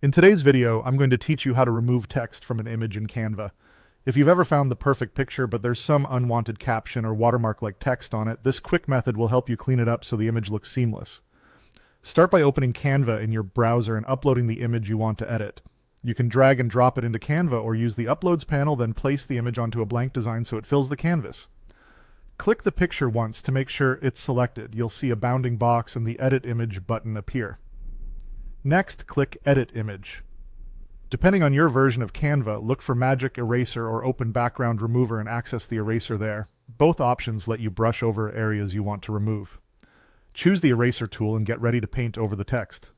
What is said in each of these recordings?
In today's video, I'm going to teach you how to remove text from an image in Canva. If you've ever found the perfect picture but there's some unwanted caption or watermark-like text on it, this quick method will help you clean it up so the image looks seamless. Start by opening Canva in your browser and uploading the image you want to edit. You can drag and drop it into Canva or use the Uploads panel, then place the image onto a blank design so it fills the canvas. Click the picture once to make sure it's selected. You'll see a bounding box and the Edit Image button appear. Next, click Edit Image. Depending on your version of Canva, look for Magic Eraser or Open Background Remover and access the eraser there. Both options let you brush over areas you want to remove. Choose the eraser tool and get ready to paint over the text.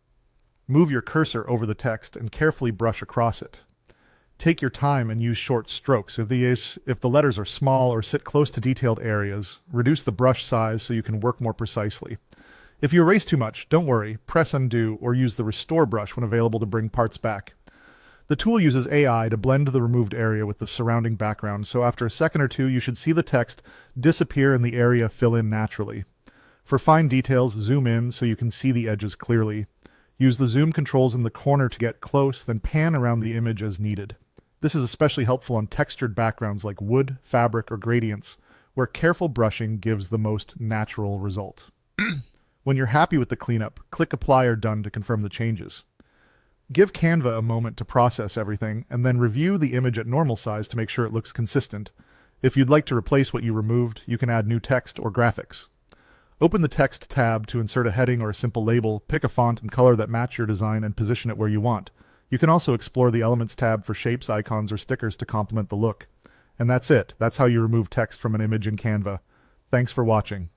Move your cursor over the text and carefully brush across it. Take your time and use short strokes. If the letters are small or sit close to detailed areas, reduce the brush size so you can work more precisely. If you erase too much, don't worry, press undo or use the restore brush when available to bring parts back. The tool uses AI to blend the removed area with the surrounding background, so after a second or two you should see the text disappear and the area fill in naturally. For fine details, zoom in so you can see the edges clearly. Use the zoom controls in the corner to get close, then pan around the image as needed. This is especially helpful on textured backgrounds like wood, fabric, or gradients, where careful brushing gives the most natural result. When you're happy with the cleanup, click Apply or Done to confirm the changes. Give Canva a moment to process everything, and then review the image at normal size to make sure it looks consistent. If you'd like to replace what you removed, you can add new text or graphics. Open the Text tab to insert a heading or a simple label, pick a font and color that match your design, and position it where you want. You can also explore the Elements tab for shapes, icons, or stickers to complement the look. And that's it. That's how you remove text from an image in Canva. Thanks for watching.